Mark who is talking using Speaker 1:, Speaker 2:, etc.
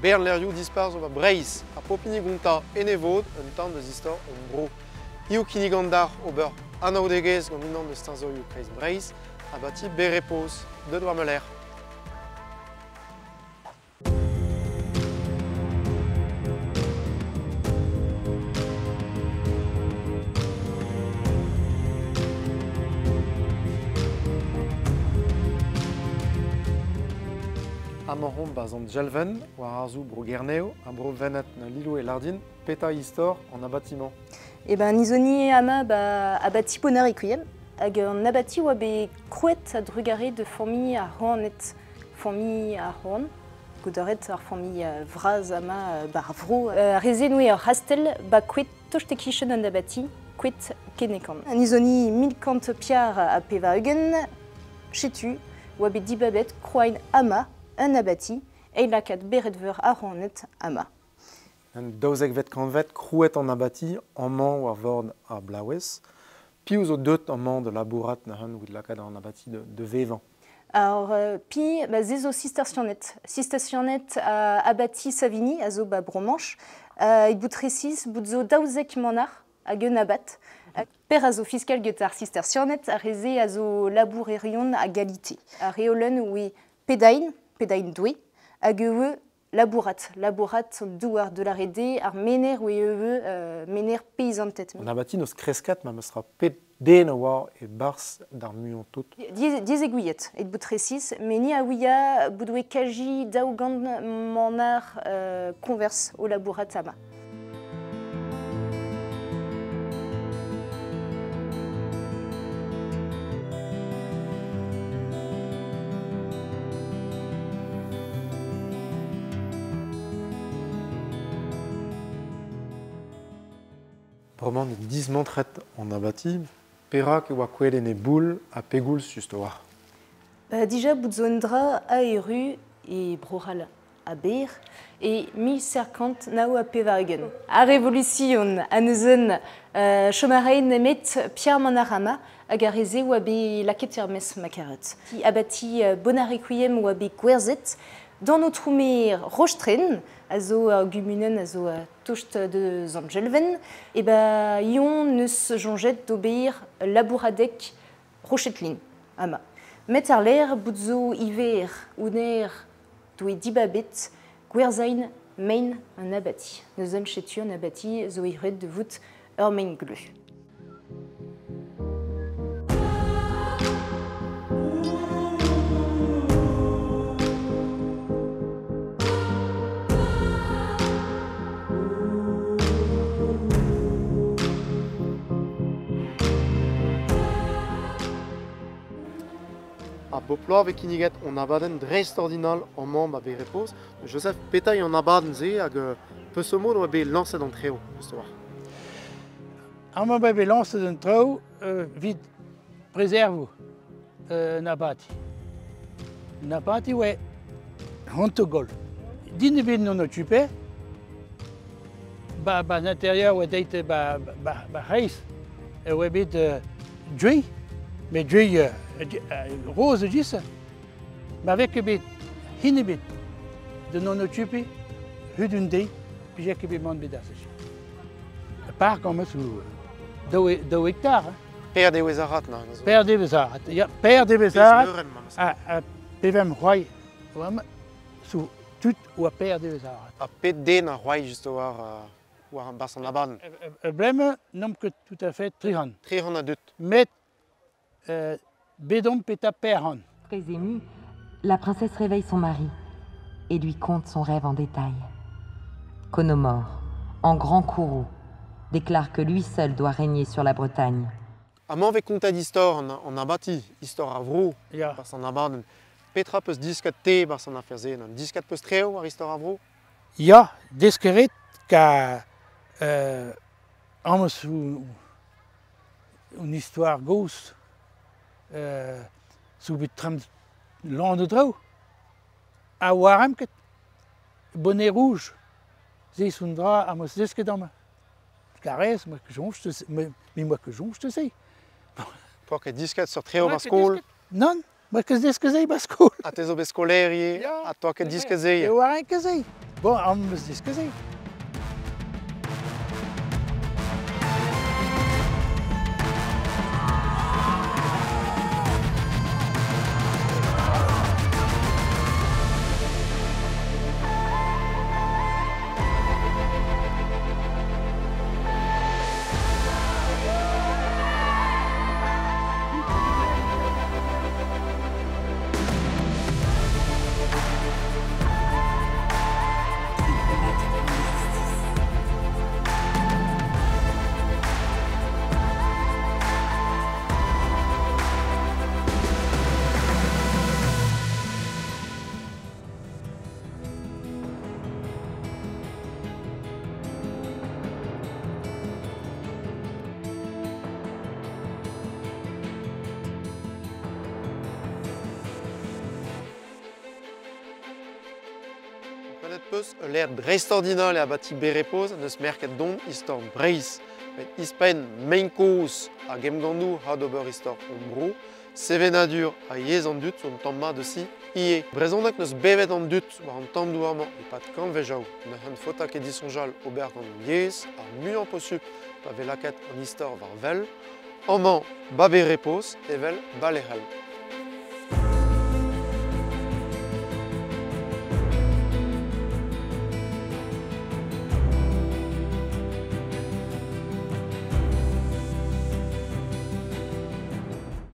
Speaker 1: Bern lerioù dispar zo va Breizh a popini gonta enevod un tan deus istor on bro. Io kinigandar ober anaoudegez gant unan deus tinzorioù kreiz Breizh a bati berepos de doa meler. Amarom bas an Djelven, war arzou bro Gerneo, a bro venet na Lilo et Lardin, peta istor an abatiment.
Speaker 2: E ben nizoni ama abati ponar ekuiem, hag an abati oa be krouet a drugare de famille a Hornet, famille a Horn, godaret ar famille vraz ama bar vro. Reze noe ar hastel ba kouet tochtekischen an abati, kouet kenekan. Nizoni 1050 piar a peva eugen, chetu, oa be dibabet kroain ama, un abati, et la kat beredver a Hornet ama.
Speaker 1: Un daouzek vet kanvet krouet an abati, an man war vord a blawez, piv zo deut an man de labourat na han oud lakad an abati de vevan.
Speaker 2: Alors, pi, zezo cistercionnet. Cistercionnet abati Savigny, a zo bromanche, e boutresis, bout zo daouzek manar, hag un abat. Per a zo fiskal getar cistercionnet, a reze a zo labourerion a galite. A reolen oe pedain doue, hag eue labourat douar de la rede ar mener oe eue mener paysantet.
Speaker 1: An abati nos kreskat ma meus ra pet den a war e bars d'ar muon tout.
Speaker 2: Diez egouillet, et boutresis, mais ni a ouia boudoue kaji daougand manar converse au labourat ama.
Speaker 1: Bremañ 10 mantret an abati, perak e oa kwelet e boul a pegoul just war.
Speaker 2: Dija boutzondra a eru e broral a ber e 1050 nao a pevargen. A revolution a neuzen chomarein emet Pierre Manarama hag a reze oa be laket ermes makaret. Abati bonarequiem oa be gwerzet dans notre troumer rochtren, a zo gumunen a zo tocht de Zandjelven, et ba yon neus jonget d'obeir labouradek rochetlin, ama. Met ar l'air bout zo iver ouner doe dibabet gwerzain main an abati. Neus an chetu an abati zo iret de vout ur main glu.
Speaker 1: A boploar vek kiniget on abaden dreist ordinal an man ba be repos. Joseph petay an abaden ze hag peus mo oa be lancet an treo, just war.
Speaker 3: An man be lancet an treo vid preservo an abati. An abati oe hantogol. Din e bet non occupé, ba l'intérieur oe deit ba reis e oe bet djui, mais djui rose gis, mais avec bet hinebet de non occupé, hudun dei, puis j'ai que bet man bet asach. Par comme sous 2 hectares.
Speaker 1: Per de wezarat na.
Speaker 3: Per de wezarat. Ja, per de wezarat. A pevem roi, sous tout ou a per de wezarat.
Speaker 1: A pet den a roi just war an bas an abaden.
Speaker 3: Blemme nom que tout à fait trihan.
Speaker 1: Trihan a dut.
Speaker 3: Met bedom peta perhan.
Speaker 4: Très émue, la princesse réveille son mari et lui conte son rêve en détail. Conomore, en grand courroux, déclare que lui seul doit régner sur la Bretagne.
Speaker 1: Amañ vek konta d'istor an abati, istor a vro,
Speaker 3: Ja.
Speaker 1: bas an abaden. Petra peus diskat te bas an aferzen, an diskat peus treo ar istor a vro.
Speaker 3: Ja, deskeret ka amos une histoire gauche sous bet tram l'an de drau. A warem ket bonnet rouge. Zé son dra amos desket dama. Karez, moi que jonge te sais, mais moi que jonge te sais.
Speaker 1: Poa ket diskat sur treo bas skol.
Speaker 3: Non, moi que desket zei bas skol.
Speaker 1: A tezo bet skolerie,
Speaker 3: Ja.
Speaker 1: a toa ket diskat zei.
Speaker 3: E waren que zei. Bon, on me discuter.
Speaker 1: Peus l'air dreistordinal e abati berepos neus merket don istor Breizh. Ispen main koz a gemgandou had ober istor ombro, sevenadur a yez an dut son tamma de si ie. Brezondak neus bevet an dut war an tamm douarman e pat kan vejaou. Ne han fotak e disonjal ober gant yez ar muian posup pa velaket an istor war vel. Amman ba berepos evel balerel.